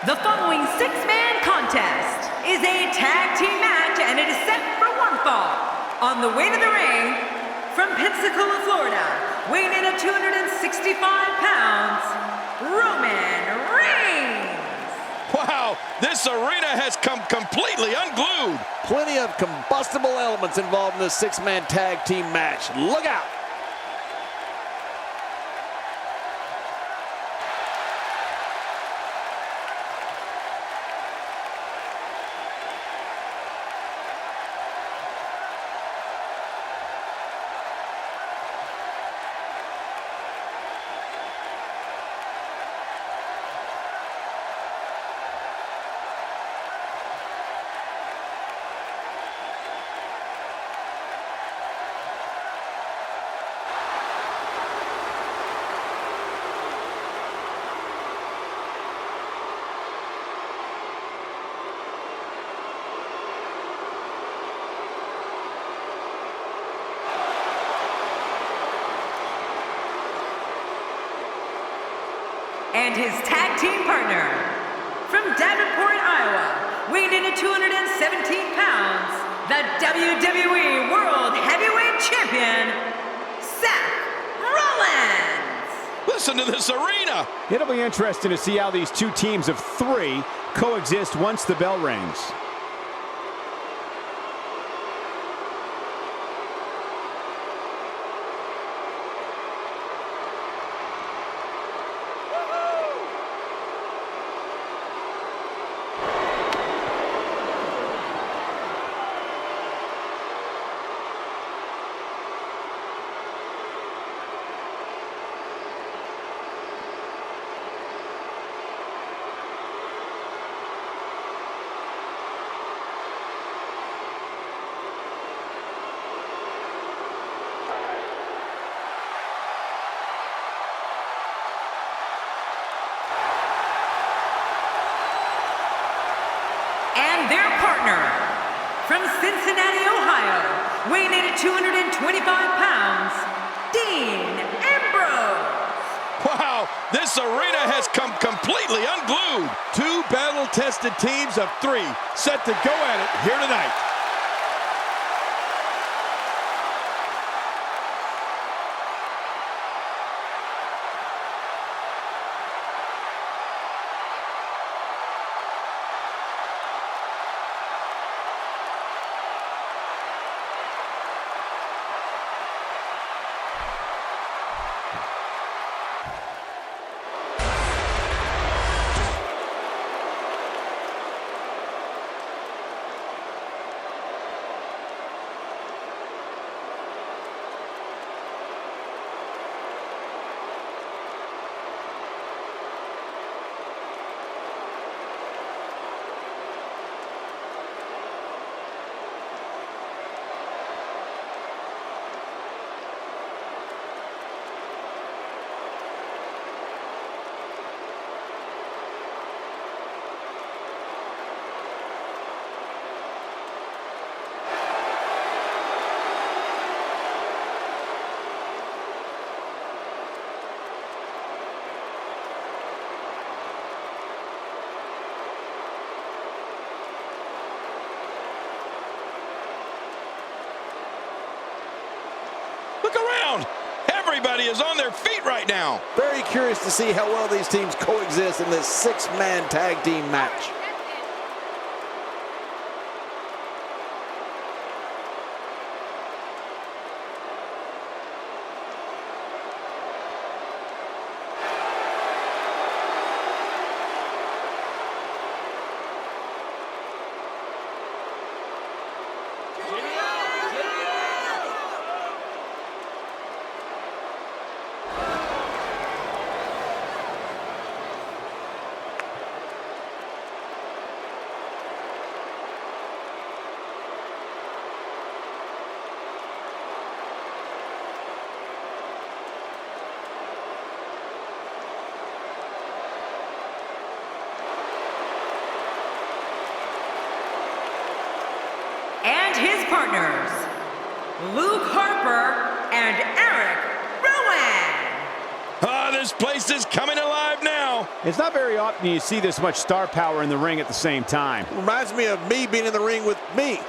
The following six-man contest is a tag team match, and it is set for one fall. On the way to the ring, from Pensacola, Florida, weighing in at 265 pounds, Roman Reigns. Wow, this arena has come completely unglued. Plenty of combustible elements involved in this six-man tag team match. Look out! And his tag team partner, from Davenport, Iowa, weighing in at 217 pounds, the WWE World Heavyweight Champion, Seth Rollins. Listen to this arena. It'll be interesting to see how these two teams of three coexist once the bell rings. And their partner, from Cincinnati, Ohio, weighing in at 225 pounds, Dean Ambrose. Wow, this arena has come completely unglued. Two battle-tested teams of three set to go at it here tonight. Look around. Everybody is on their feet right now. Very curious to see how well these teams coexist in this six-man tag team match. And his partners, Luke Harper and Eric Rowan. This place is coming alive now. now. It's not very often you see this much star power in the ring at the same time. Reminds me of me being in the ring with me.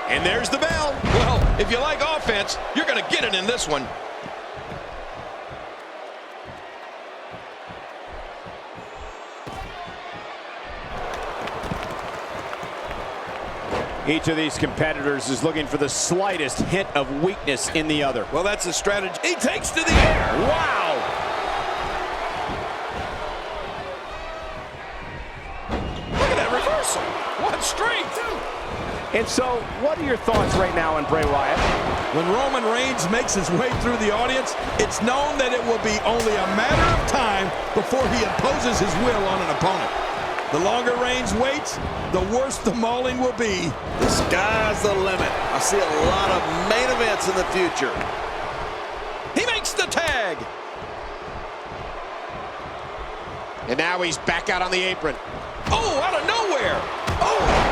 And there's the bell. Well, if you like offense, you're going to get it in this one. Each of these competitors is looking for the slightest hint of weakness in the other. Well, that's a strategy. He takes to the air. Wow. Look at that reversal. What strength. And so, what are your thoughts right now on Bray Wyatt? When Roman Reigns makes his way through the audience, it's known that it will be only a matter of time before he imposes his will on an opponent. The longer Reigns waits, the worse the mauling will be. The sky's the limit. I see a lot of main events in the future. He makes the tag. And now he's back out on the apron. Oh, out of nowhere. Oh.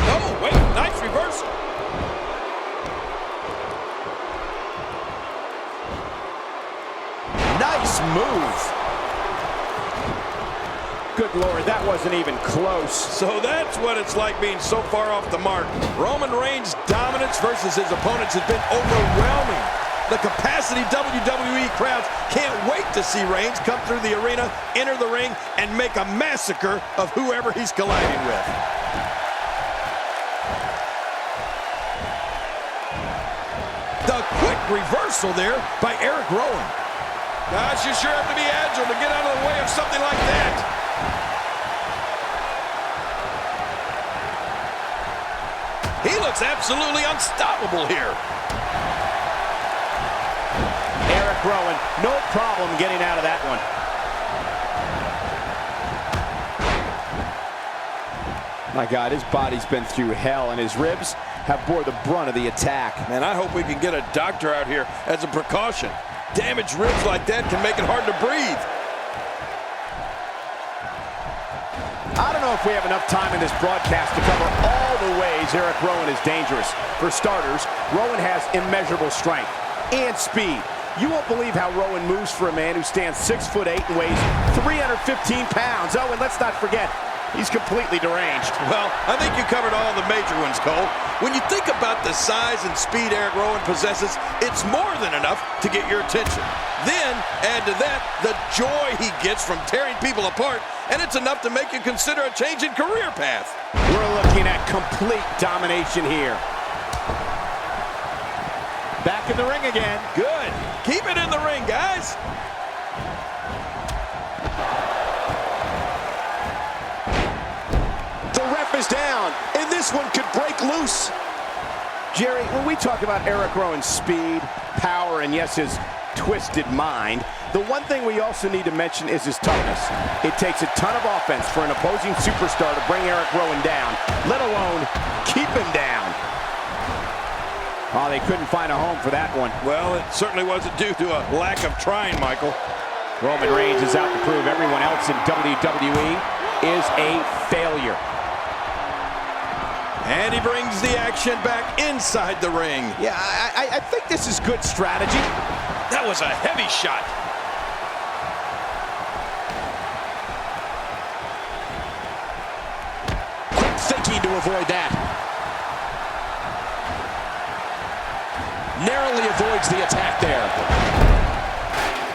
Oh, wait, nice reversal. Nice move. Good Lord, that wasn't even close. So that's what it's like being so far off the mark. Roman Reigns' dominance versus his opponents has been overwhelming. The capacity WWE crowds can't wait to see Reigns come through the arena, enter the ring, and make a massacre of whoever he's colliding with. The quick reversal there by Eric Rowan. Gosh, you sure have to be agile to get out of the way of something like that. He looks absolutely unstoppable here. Eric Rowan, no problem getting out of that one. My God, his body's been through hell, and his ribs have bore the brunt of the attack. Man, I hope we can get a doctor out here as a precaution. Damaged ribs like that can make it hard to breathe. I don't know if we have enough time in this broadcast to cover all the ways Eric Rowan is dangerous. For starters, Rowan has immeasurable strength and speed. You won't believe how Rowan moves for a man who stands 6'8" and weighs 315 pounds. Oh, and let's not forget, he's completely deranged. Well, I think you covered all the major ones, Cole. When you think about the size and speed Eric Rowan possesses, it's more than enough to get your attention. Then, add to that the joy he gets from tearing people apart, and it's enough to make you consider a change in career path. We're looking at complete domination here. Back in the ring again. Good. Keep it in the ring, guys. The ref is down, and this one could break loose. Jerry, when we talk about Eric Rowan's speed, power, and yes, his twisted mind, the one thing we also need to mention is his toughness. It takes a ton of offense for an opposing superstar to bring Eric Rowan down, let alone keep him down. Oh, they couldn't find a home for that one. Well, it certainly wasn't due to a lack of trying, Michael. Roman Reigns is out to prove everyone else in WWE is a failure. And he brings the action back inside the ring. Yeah, I think this is good strategy. That was a heavy shot. Quick thinking to avoid that. Narrowly avoids the attack there.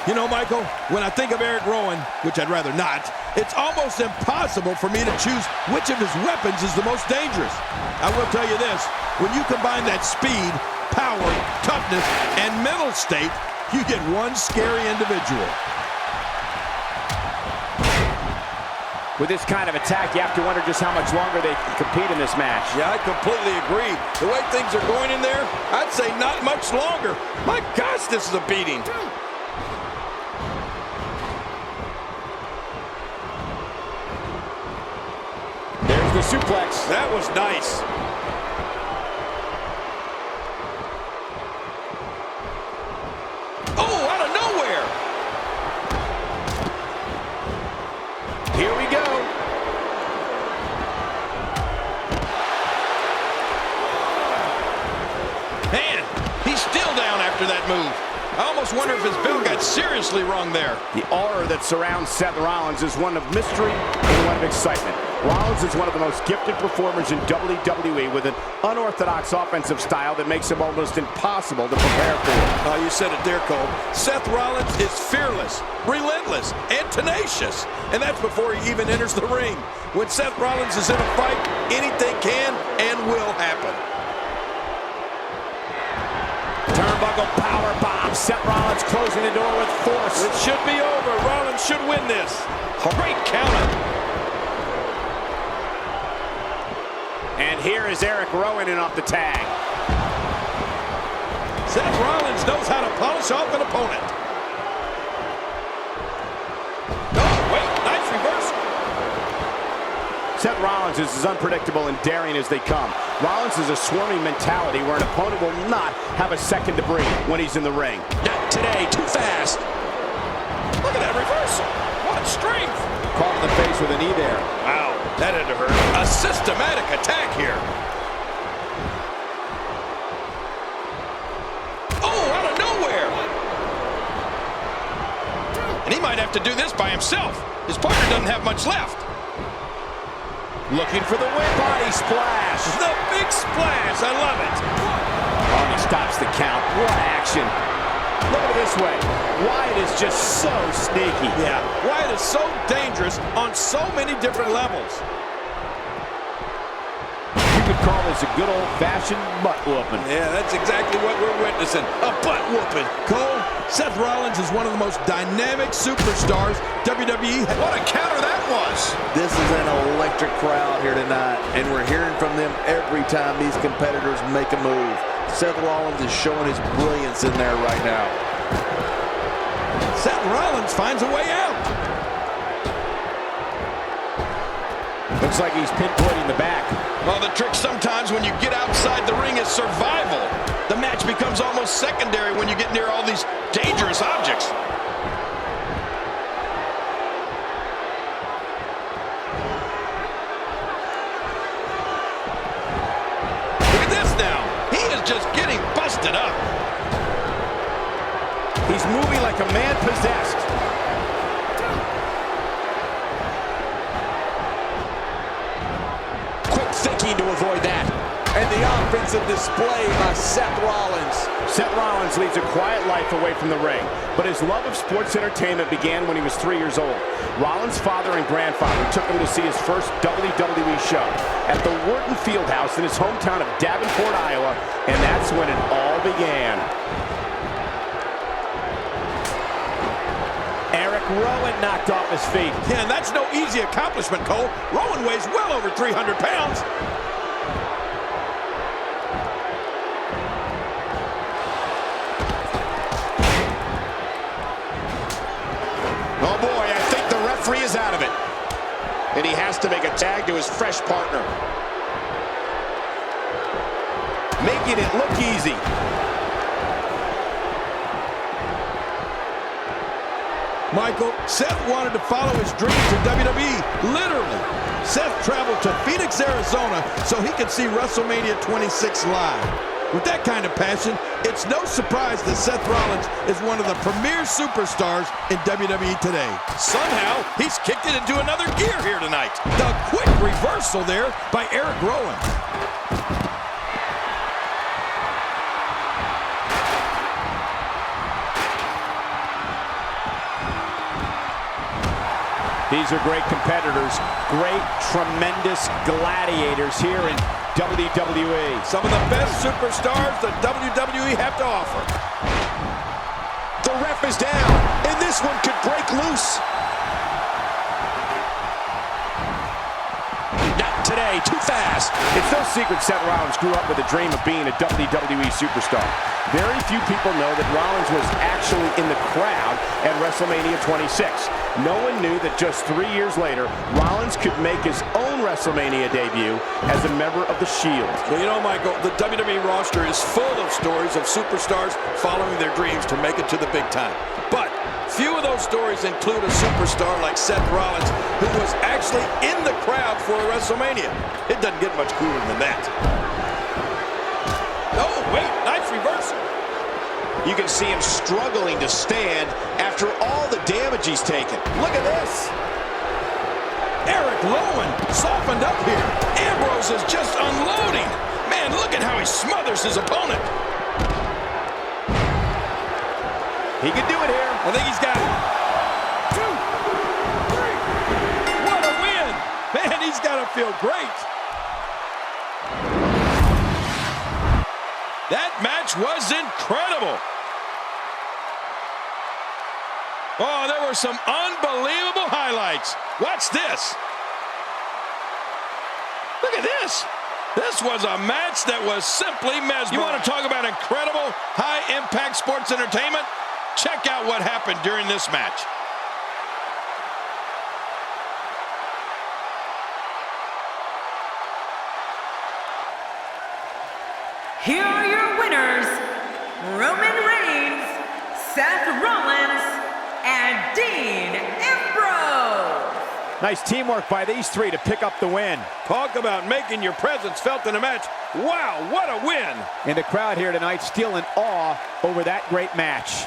You know, Michael, when I think of Eric Rowan, which I'd rather not, it's almost impossible for me to choose which of his weapons is the most dangerous. I will tell you this, when you combine that speed, power, toughness, and mental state, you get one scary individual. With this kind of attack, you have to wonder just how much longer they can compete in this match. Yeah, I completely agree. The way things are going in there, I'd say not much longer. My gosh, this is a beating. There's the suplex. That was nice. Oh, out of nowhere. Here we go. Man, he's still down after that move. I almost wonder if his belt got seriously wrong there. The aura that surrounds Seth Rollins is one of mystery and one of excitement. Rollins is one of the most gifted performers in WWE with an unorthodox offensive style that makes him almost impossible to prepare for. Oh, you said it there, Cole. Seth Rollins is fearless, relentless, and tenacious. And that's before he even enters the ring. When Seth Rollins is in a fight, anything can and will happen. Turnbuckle power bomb. Seth Rollins closing the door with force. It should be over. Rollins should win this. Great counter. And here is Eric Rowan in off the tag. Seth Rollins knows how to polish off an opponent. Oh, wait, nice reversal. Seth Rollins is as unpredictable and daring as they come. Rollins is a swarming mentality where an opponent will not have a second to breathe when he's in the ring. Not today, too fast. Look at that reversal. What strength. Caught in the face with a knee there. Wow, that had to hurt. A systematic attack here. Oh, out of nowhere. And he might have to do this by himself. His partner doesn't have much left. Looking for the win. Body splash. The big splash. I love it. Oh, and he stops the count. What action. Look at it this way. Wyatt is just so sneaky. Yeah, Wyatt is so dangerous on so many different levels. You could call this a good old-fashioned butt whooping. Yeah, that's exactly what we're witnessing. A butt whooping. Cole, Seth Rollins is one of the most dynamic superstars WWE. What a counter that was. This is an electric crowd here tonight, and we're hearing from them every time these competitors make a move. Seth Rollins is showing his brilliance in there right now. Seth Rollins finds a way out. Looks like he's pinpointing the back. Well, the trick sometimes when you get outside the ring is survival. The match becomes almost secondary when you get near all these dangerous objects. Look at this now. He is just getting busted up. He's moving like a man possessed. Quick thinking to avoid that. And the offensive display by Seth Rollins. Seth Rollins leads a quiet life away from the ring, but his love of sports entertainment began when he was 3 years old. Rollins' father and grandfather took him to see his first WWE show at the Wharton Fieldhouse in his hometown of Davenport, Iowa, and that's when it all began. Eric Rowan knocked off his feet. Yeah, and that's no easy accomplishment, Cole. Rowan weighs well over 300 pounds. Oh boy, I think the referee is out of it. And he has to make a tag to his fresh partner. Making it look easy. 1, Michael, Seth wanted to follow his dream to WWE, literally. Seth traveled to Phoenix, Arizona, so he could see WrestleMania 26 live. With that kind of passion, it's no surprise that Seth Rollins is one of the premier superstars in WWE today. Somehow, he's kicked it into another gear here tonight. The quick reversal there by Eric Rowan. These are great competitors, great, tremendous gladiators here in WWE. Some of the best superstars that WWE have to offer. The ref is down, and this one could break loose. Not today, too fast. It's no secret Seth Rollins grew up with a dream of being a WWE superstar. Very few people know that Rollins was actually in the crowd at WrestleMania 26. No one knew that just 3 years later, Rollins could make his own WrestleMania debut as a member of The Shield. Well, you know, Michael, the WWE roster is full of stories of superstars following their dreams to make it to the big time. But few of those stories include a superstar like Seth Rollins, who was actually in the crowd for a WrestleMania. It doesn't get much cooler than that. Oh, wait, nice reversal. You can see him struggling to stand after all the damage he's taken. Look at this. Eric Rowan softened up here. Ambrose is just unloading. Man, look at how he smothers his opponent. He can do it here. I think he's got it. 2, 3. What a win. Man, he's got to feel great. That match was incredible. Oh, there were some unbelievable highlights. Watch this. Look at this. This was a match that was simply mesmerizing. You want to talk about incredible high-impact sports entertainment? Check out what happened during this match. Here are your winners, Roman Reigns, Seth Rollins, and Dean Ambrose. Nice teamwork by these three to pick up the win. Talk about making your presence felt in a match. Wow, what a win. And the crowd here tonight still in awe over that great match.